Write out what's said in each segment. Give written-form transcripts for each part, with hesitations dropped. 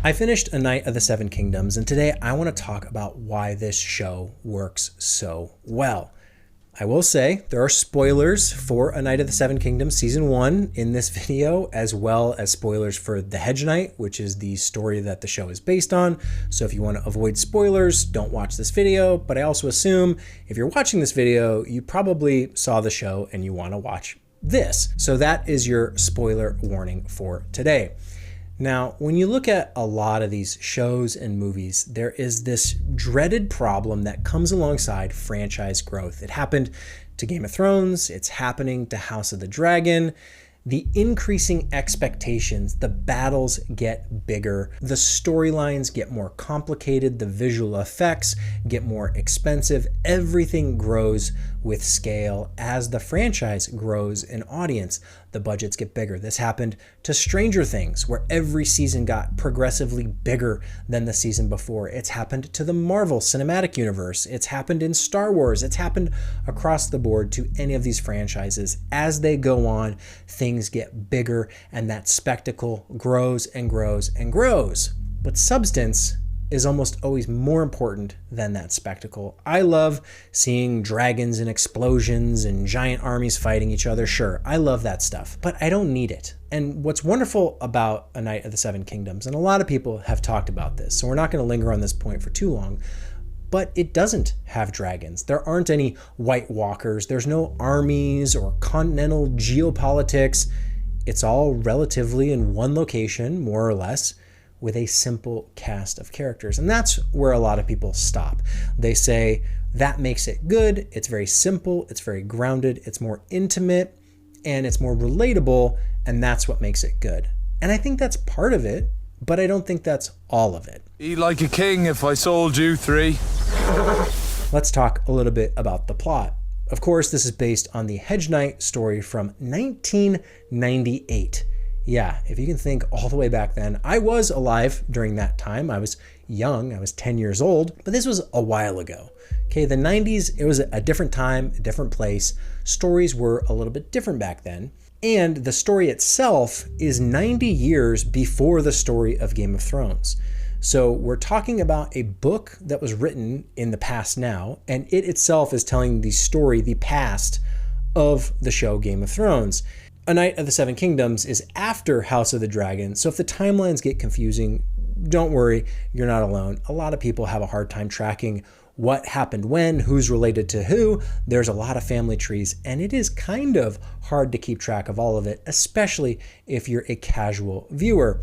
I finished A Knight of the Seven Kingdoms, and today I want to talk about why this show works so well. I will say there are spoilers for A Knight of the Seven Kingdoms Season 1 in this video, as well as spoilers for The Hedge Knight, which is the story that the show is based on. So if you want to avoid spoilers, don't watch this video. But I also assume if you're watching this video, you probably saw the show and you want to watch this. So that is your spoiler warning for today. Now, when you look at a lot of these shows and movies, there is this dreaded problem that comes alongside franchise growth. It happened to Game of Thrones, it's happening to House of the Dragon. The increasing expectations, the battles get bigger, the storylines get more complicated, the visual effects get more expensive, everything grows with scale as the franchise grows in audience. The budgets get bigger. This happened to Stranger Things, where every season got progressively bigger than the season before. It's happened to the Marvel Cinematic Universe. It's happened in Star Wars. It's happened across the board to any of these franchises. As they go on, things get bigger and that spectacle grows and grows and grows. But substance is almost always more important than that spectacle. I love seeing dragons and explosions and giant armies fighting each other. Sure, I love that stuff, but I don't need it. And what's wonderful about A Knight of the Seven Kingdoms, and a lot of people have talked about this, so we're not going to linger on this point for too long, but it doesn't have dragons. There aren't any White Walkers. There's no armies or continental geopolitics. It's all relatively in one location, more or less, with a simple cast of characters. And that's where a lot of people stop. They say that makes it good. It's very simple. It's very grounded. It's more intimate and it's more relatable. And that's what makes it good. And I think that's part of it, but I don't think that's all of it. Eat like a king if I sold you 3. Let's talk a little bit about the plot. Of course, this is based on the Hedge Knight story from 1998. Yeah, if you can think all the way back then, I was alive during that time. I was young, I was 10 years old, but this was a while ago. Okay, the 90s, it was a different time, a different place. Stories were a little bit different back then. And the story itself is 90 years before the story of Game of Thrones. So we're talking about a book that was written in the past now, and it itself is telling the story, the past of the show Game of Thrones. A Knight of the Seven Kingdoms is after House of the Dragon, so if the timelines get confusing, don't worry, you're not alone. A lot of people have a hard time tracking what happened when, who's related to who. There's a lot of family trees, and it is kind of hard to keep track of all of it, especially if you're a casual viewer.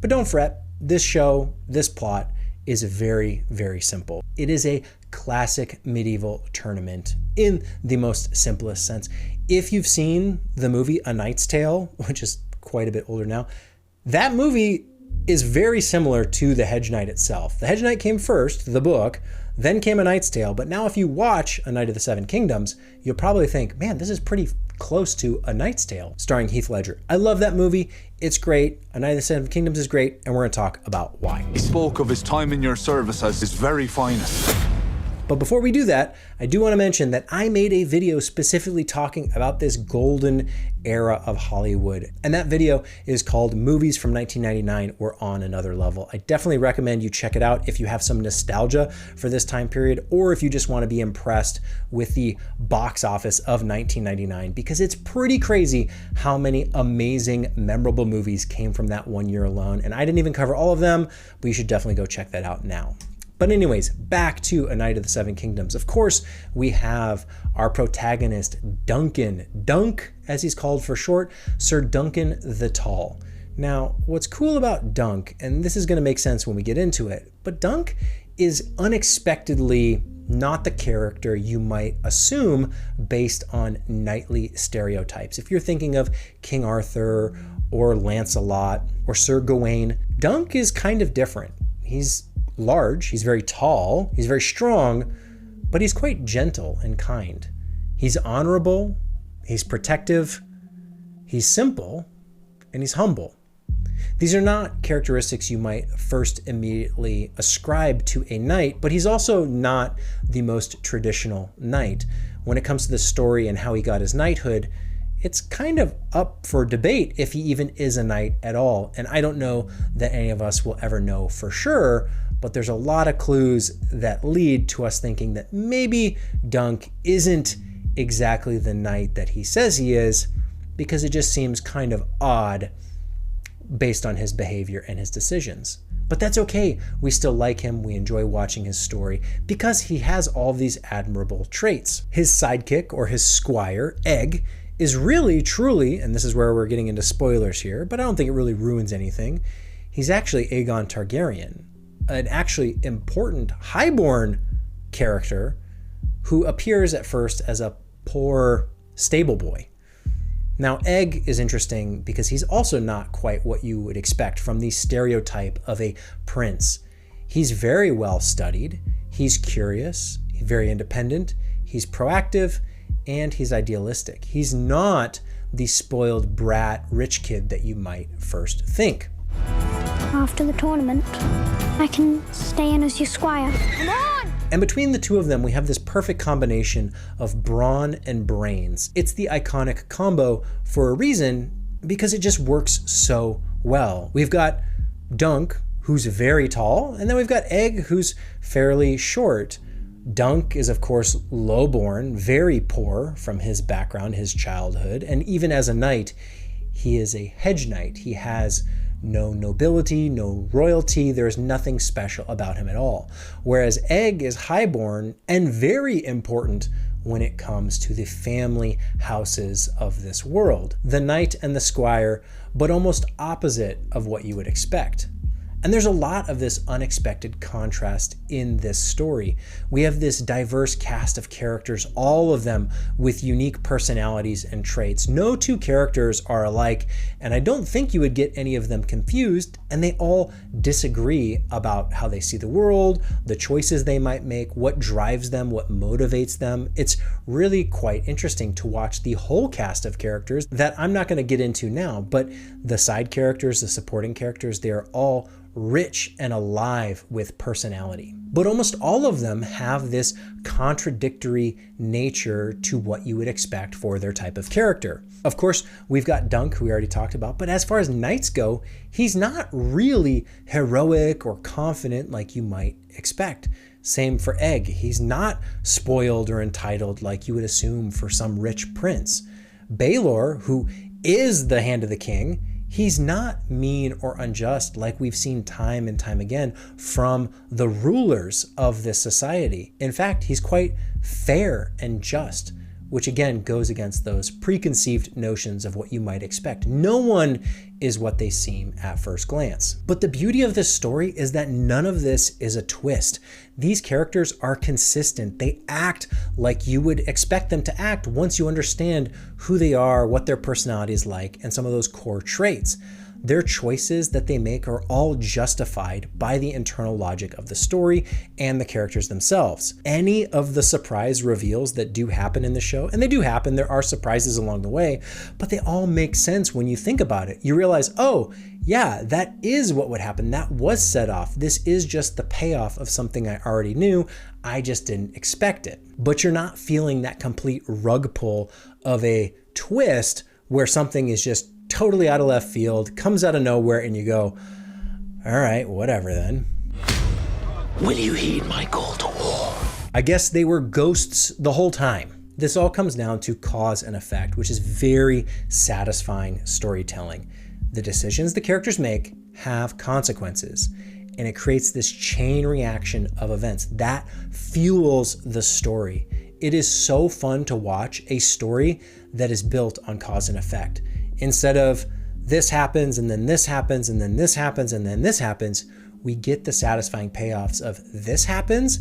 But don't fret, this show, this plot is very, very simple. It is a classic medieval tournament in the most simplest sense. If you've seen the movie A Knight's Tale, which is quite a bit older now, that movie is very similar to The Hedge Knight itself. The Hedge Knight came first, the book, then came A Knight's Tale, but now if you watch A Knight of the Seven Kingdoms, you'll probably think, man, this is pretty close to A Knight's Tale, starring Heath Ledger. I love that movie. It's great. A Knight of the Seven Kingdoms is great, and we're going to talk about why. He spoke of his time in your service as his very finest. But before we do that, I do want to mention that I made a video specifically talking about this golden era of Hollywood. And that video is called Movies from 1999 or On Another Level. I definitely recommend you check it out if you have some nostalgia for this time period, or if you just want to be impressed with the box office of 1999, because it's pretty crazy how many amazing, memorable movies came from that one year alone. And I didn't even cover all of them, but you should definitely go check that out now. But anyways, back to A Knight of the Seven Kingdoms. Of course, we have our protagonist, Duncan. Dunk, as he's called for short, Sir Duncan the Tall. Now, what's cool about Dunk, and this is going to make sense when we get into it, but Dunk is unexpectedly not the character you might assume based on knightly stereotypes. If you're thinking of King Arthur or Lancelot or Sir Gawain, Dunk is kind of different. He's large, he's very tall, he's very strong, but he's quite gentle and kind. He's honorable, he's protective, he's simple, and he's humble. These are not characteristics you might first immediately ascribe to a knight, but he's also not the most traditional knight. When it comes to the story and how he got his knighthood, it's kind of up for debate if he even is a knight at all. And I don't know that any of us will ever know for sure, but there's a lot of clues that lead to us thinking that maybe Dunk isn't exactly the knight that he says he is, because it just seems kind of odd based on his behavior and his decisions. But that's okay. We still like him. We enjoy watching his story because he has all these admirable traits. His sidekick, or his squire, Egg, is really, truly, and this is where we're getting into spoilers here, but I don't think it really ruins anything. He's actually Aegon Targaryen, an actually important highborn character who appears at first as a poor stable boy. Now, Egg is interesting because he's also not quite what you would expect from the stereotype of a prince. He's very well studied, he's curious, he's very independent, he's proactive, and he's idealistic. He's not the spoiled brat rich kid that you might first think. After the tournament, I can stay in as your squire. Come on! And between the two of them, we have this perfect combination of brawn and brains. It's the iconic combo for a reason, because it just works so well. We've got Dunk, who's very tall, and then we've got Egg, who's fairly short. Dunk is, of course, lowborn, very poor from his background, his childhood, and even as a knight, he is a hedge knight. He has no nobility, no royalty, there's nothing special about him at all. Whereas Egg is highborn and very important when it comes to the family houses of this world. The knight and the squire, but almost opposite of what you would expect. And there's a lot of this unexpected contrast in this story. We have this diverse cast of characters, all of them with unique personalities and traits. No two characters are alike, and I don't think you would get any of them confused, and they all disagree about how they see the world, the choices they might make, what drives them, what motivates them. It's really quite interesting to watch the whole cast of characters that I'm not going to get into now, but the side characters, the supporting characters, they are all rich and alive with personality. But almost all of them have this contradictory nature to what you would expect for their type of character. Of course, we've got Dunk, who we already talked about, but as far as knights go, he's not really heroic or confident like you might expect. Same for Egg. He's not spoiled or entitled like you would assume for some rich prince. Baelor, who is the hand of the king, he's not mean or unjust like we've seen time and time again from the rulers of this society. In fact, he's quite fair and just, which again goes against those preconceived notions of what you might expect. No one is what they seem at first glance. But the beauty of this story is that none of this is a twist. These characters are consistent. They act like you would expect them to act once you understand who they are, what their personality is like, and some of those core traits. Their choices that they make are all justified by the internal logic of the story and the characters themselves. Any of the surprise reveals that do happen in the show, and they do happen, there are surprises along the way, but they all make sense when you think about it. You realize, oh, yeah, that is what would happen. That was set off. This is just the payoff of something I already knew. I just didn't expect it. But you're not feeling that complete rug pull of a twist where something is just totally out of left field, comes out of nowhere, and you go, all right, whatever then. Will you heed my call to war? I guess they were ghosts the whole time. This all comes down to cause and effect, which is very satisfying storytelling. The decisions the characters make have consequences, and it creates this chain reaction of events that fuels the story. It is so fun to watch a story that is built on cause and effect. Instead of this happens and then this happens and then this happens and then this happens, we get the satisfying payoffs of this happens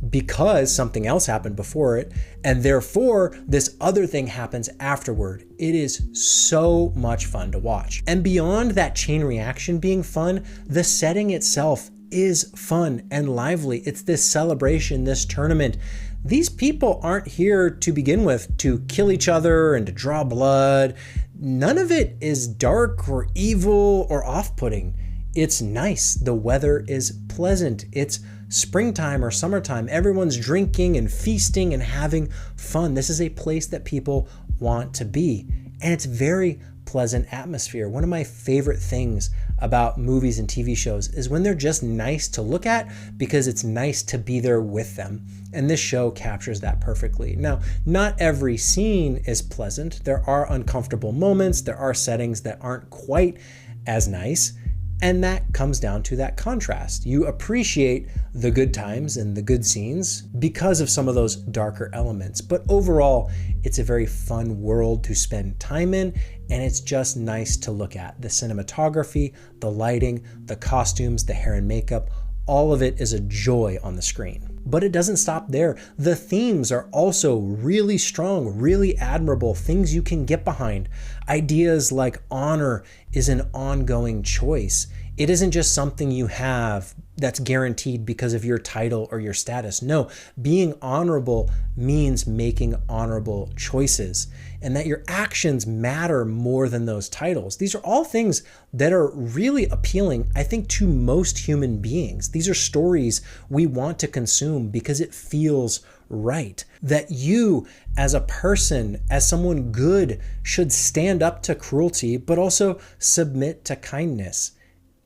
because something else happened before it, and therefore this other thing happens afterward. It is so much fun to watch. And beyond that chain reaction being fun, the setting itself is fun and lively. It's this celebration, this tournament. These people aren't here to begin with to kill each other and to draw blood. None of it is dark or evil or off-putting. It's nice. The weather is pleasant. It's springtime or summertime. Everyone's drinking and feasting and having fun. This is a place that people want to be. and it's very pleasant atmosphere. One of my favorite things about movies and TV shows is when they're just nice to look at because it's nice to be there with them. And this show captures that perfectly. Now, not every scene is pleasant. There are uncomfortable moments. There are settings that aren't quite as nice. And that comes down to that contrast. You appreciate the good times and the good scenes because of some of those darker elements. But overall, it's a very fun world to spend time in, and it's just nice to look at. The cinematography, the lighting, the costumes, the hair and makeup, all of it is a joy on the screen. But it doesn't stop there. The themes are also really strong, really admirable, things you can get behind. Ideas like honor is an ongoing choice. It isn't just something you have that's guaranteed because of your title or your status. No, being honorable means making honorable choices, and that your actions matter more than those titles. These are all things that are really appealing, I think, to most human beings. These are stories we want to consume because it feels right. That you, as a person, as someone good, should stand up to cruelty, but also submit to kindness.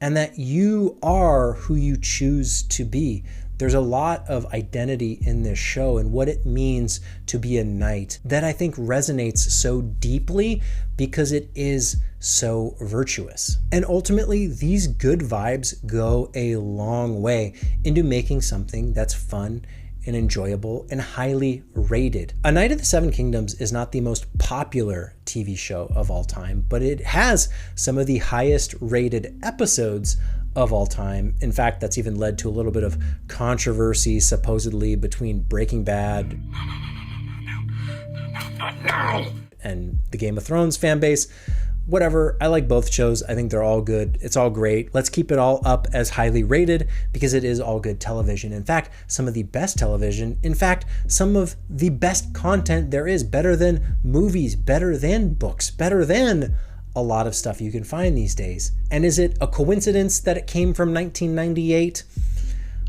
And that you are who you choose to be. There's a lot of identity in this show and what it means to be a knight that I think resonates so deeply because it is so virtuous. And ultimately, these good vibes go a long way into making something that's fun and enjoyable and highly rated. A Knight of the Seven Kingdoms is not the most popular TV show of all time, but it has some of the highest rated episodes of all time. In fact, that's even led to a little bit of controversy supposedly between Breaking Bad and the Game of Thrones fan base. Whatever, I like both shows. I think they're all good. It's all great. Let's keep it all up as highly rated because it is all good television. In fact, some of the best television. In fact, some of the best content there is, better than movies, better than books, better than a lot of stuff you can find these days. And is it a coincidence that it came from 1998?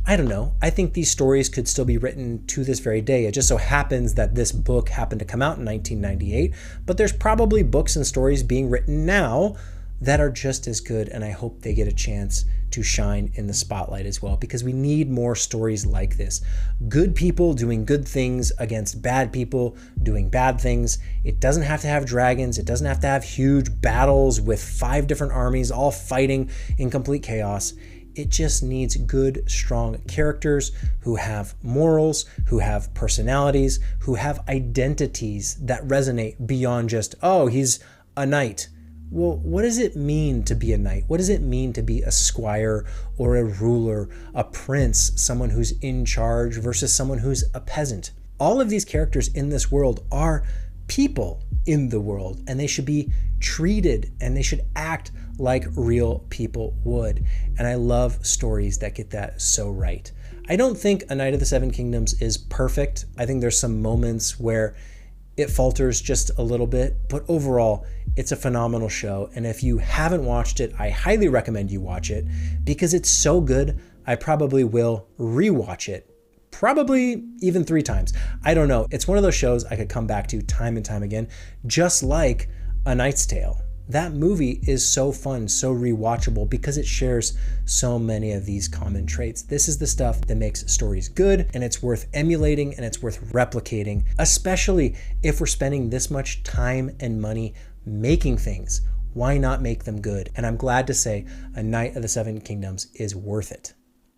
I don't know. I think these stories could still be written to this very day. It just so happens that this book happened to come out in 1998, but there's probably books and stories being written now that are just as good, and I hope they get a chance to shine in the spotlight as well, because we need more stories like this. Good people doing good things against bad people doing bad things. It doesn't have to have dragons. It doesn't have to have huge battles with 5 different armies all fighting in complete chaos. It just needs good, strong characters who have morals, who have personalities, who have identities that resonate beyond just, oh, he's a knight. Well, what does it mean to be a knight? What does it mean to be a squire or a ruler, a prince, someone who's in charge versus someone who's a peasant? All of these characters in this world are people in the world, and they should be treated and they should act like real people would. And I love stories that get that so right. I don't think A Knight of the Seven Kingdoms is perfect. I think there's some moments where it falters just a little bit, but overall, it's a phenomenal show. And if you haven't watched it, I highly recommend you watch it because it's so good. I probably will rewatch it. Probably even 3 times. I don't know. It's one of those shows I could come back to time and time again, just like A Knight's Tale. That movie is so fun, so rewatchable because it shares so many of these common traits. This is the stuff that makes stories good, and it's worth emulating and it's worth replicating, especially if we're spending this much time and money making things. Why not make them good? And I'm glad to say A Knight of the Seven Kingdoms is worth it.